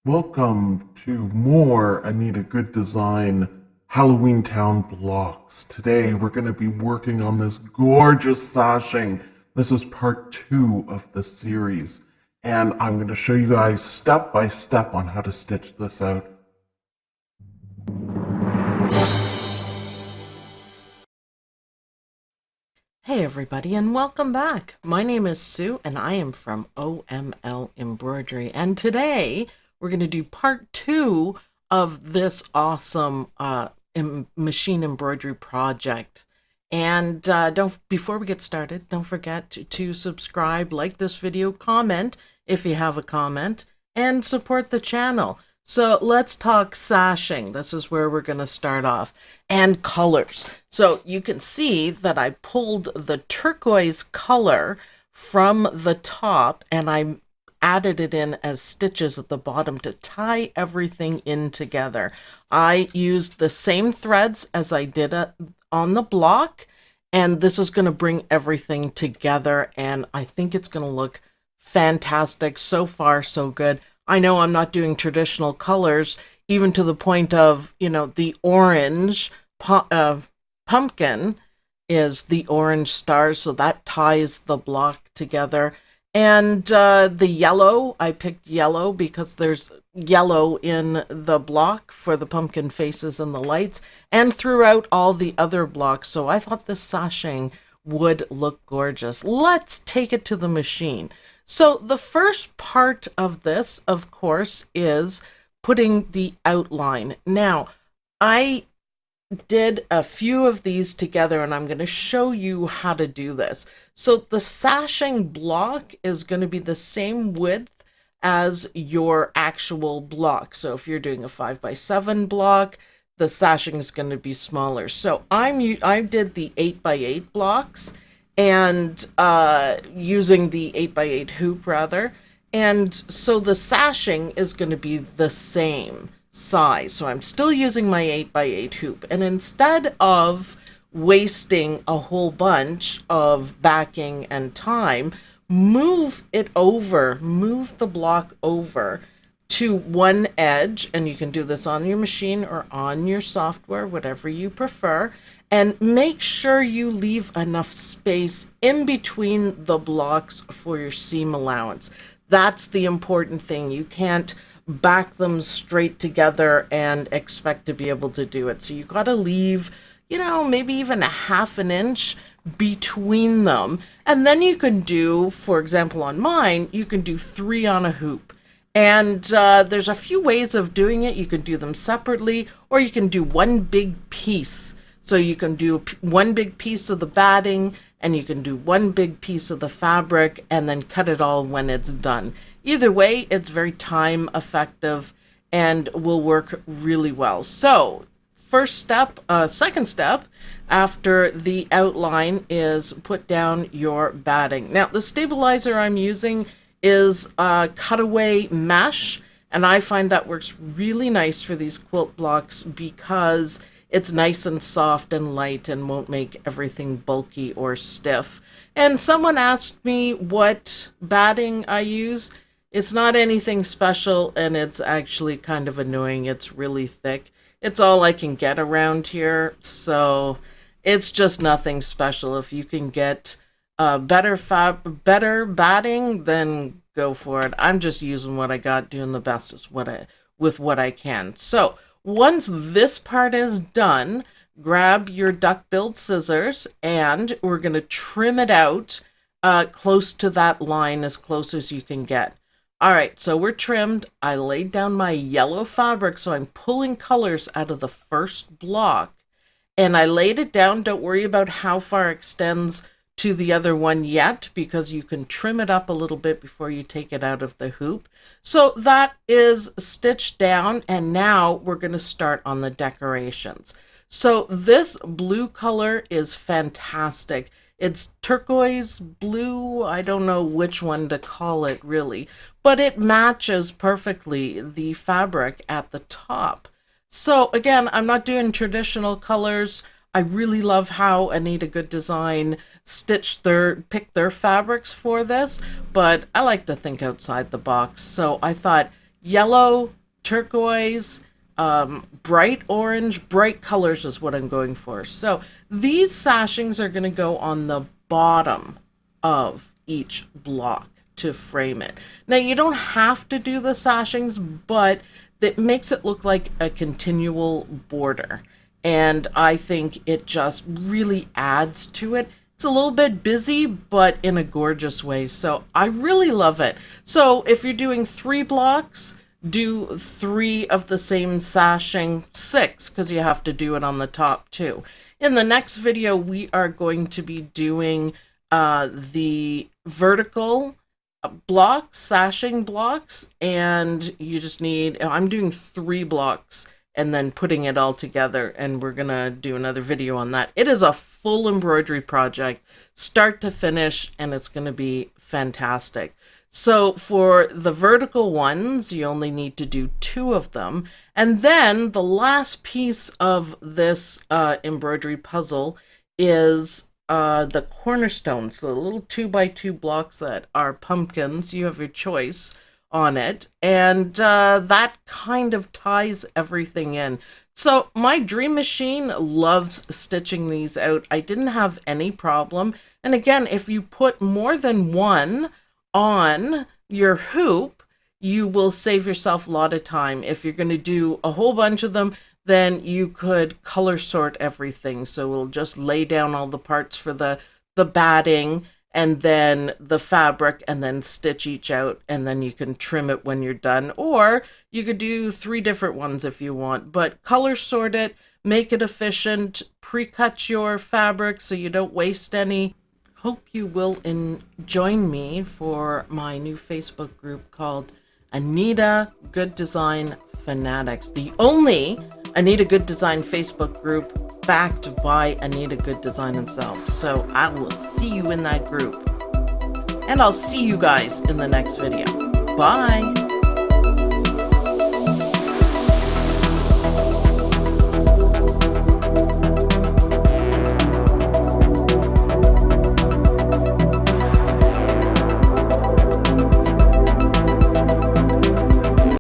Welcome to more Anita Goodesign Halloween Town blocks. Today we're going to be working on this gorgeous sashing. This is part 2 of the series, and I'm going to show you guys step by step on how to stitch this out. Hey everybody, and welcome back. My name is Sue and I am from OML Embroidery, and today we're going to do part 2 of this awesome machine embroidery project. And before we get started, don't forget to subscribe, like this video, comment if you have a comment, and support the channel. So let's talk sashing. This is where we're going to start off. And colors. So you can see that I pulled the turquoise color from the top and I added it in as stitches at the bottom to tie everything in together. I used the same threads as I did on the block, and this is going to bring everything together, and I think it's going to look fantastic. So far, so good. I know I'm not doing traditional colors, even to the point of, you know, the orange pumpkin is the orange stars, so that ties the block together. And the yellow, I picked yellow because there's yellow in the block for the pumpkin faces and the lights, and throughout all the other blocks. So I thought this sashing would look gorgeous. Let's take it to the machine. So the first part of this, of course, is putting the outline. Now, I did a few of these together and I'm going to show you how to do this. So the sashing block is going to be the same width as your actual block. So if you're doing a 5x7 block, the sashing is going to be smaller. So I did the 8x8 blocks, and using the 8x8 hoop rather, and so the sashing is going to be the same size. So I'm still using my 8x8 hoop, and instead of wasting a whole bunch of backing and time, move the block over to one edge, and you can do this on your machine or on your software, whatever you prefer, and make sure you leave enough space in between the blocks for your seam allowance. That's the important thing. You can't back them straight together and expect to be able to do it. So you got to leave, you know, maybe even a half an inch between them. And then you can do, for example, on mine, you can do 3 on a hoop. And there's a few ways of doing it. You can do them separately, or you can do one big piece. So you can do one big piece of the batting, and you can do one big piece of the fabric, and then cut it all when it's done. Either way, it's very time effective and will work really well. So second step after the outline is put down your batting. Now the stabilizer I'm using is cutaway mesh, and I find that works really nice for these quilt blocks because it's nice and soft and light and won't make everything bulky or stiff. And someone asked me what batting I use. It's not anything special, and it's actually kind of annoying. It's really thick. It's all I can get around here, so it's just nothing special. If you can get better batting, then go for it. I'm just using what I got, doing the best with what I can. So once this part is done, grab your duck-billed scissors, and we're going to trim it out close to that line, as close as you can get. All right, so we're trimmed. I laid down my yellow fabric, so I'm pulling colors out of the first block, and I laid it down. Don't worry about how far it extends to the other one yet, because you can trim it up a little bit before you take it out of the hoop. So that is stitched down, and now we're going to start on the decorations. So this blue color is fantastic. It's turquoise blue. I don't know which one to call it really, but it matches perfectly the fabric at the top. So again, I'm not doing traditional colors. I really love how Anita Goodesign picked their fabrics for this, but I like to think outside the box. So I thought, yellow, turquoise, bright orange, bright colors is what I'm going for. So these sashings are going to go on the bottom of each block to frame it. Now you don't have to do the sashings, but it makes it look like a continual border. And I think it just really adds to it. It's a little bit busy, but in a gorgeous way. So I really love it. So if you're doing 3 blocks, do 3 of the same sashing, 6, because you have to do it on the top too. In the next video, we are going to be doing the vertical blocks, sashing blocks, and you just need, I'm doing 3 blocks and then putting it all together, and we're gonna do another video on that. It is a full embroidery project, start to finish, and it's gonna be fantastic. So for the vertical ones, you only need to do 2 of them, and then the last piece of this embroidery puzzle is the cornerstones, the little 2x2 blocks that are pumpkins. You have your choice on it, and that kind of ties everything in. So my dream machine loves stitching these out. I didn't have any problem. And again, if you put more than one on your hoop, you will save yourself a lot of time. If you're going to do a whole bunch of them, then you could color sort everything. So we'll just lay down all the parts for the batting and then the fabric, and then stitch each out, and then you can trim it when you're done. Or you could do 3 different ones if you want, but color sort it, make it efficient, pre-cut your fabric so you don't waste any. Hope you will join me for my new Facebook group called Anita Goodesign Fanatics, the only Anita Goodesign Facebook group backed by Anita Goodesign themselves. So I will see you in that group, and I'll see you guys in the next video. Bye.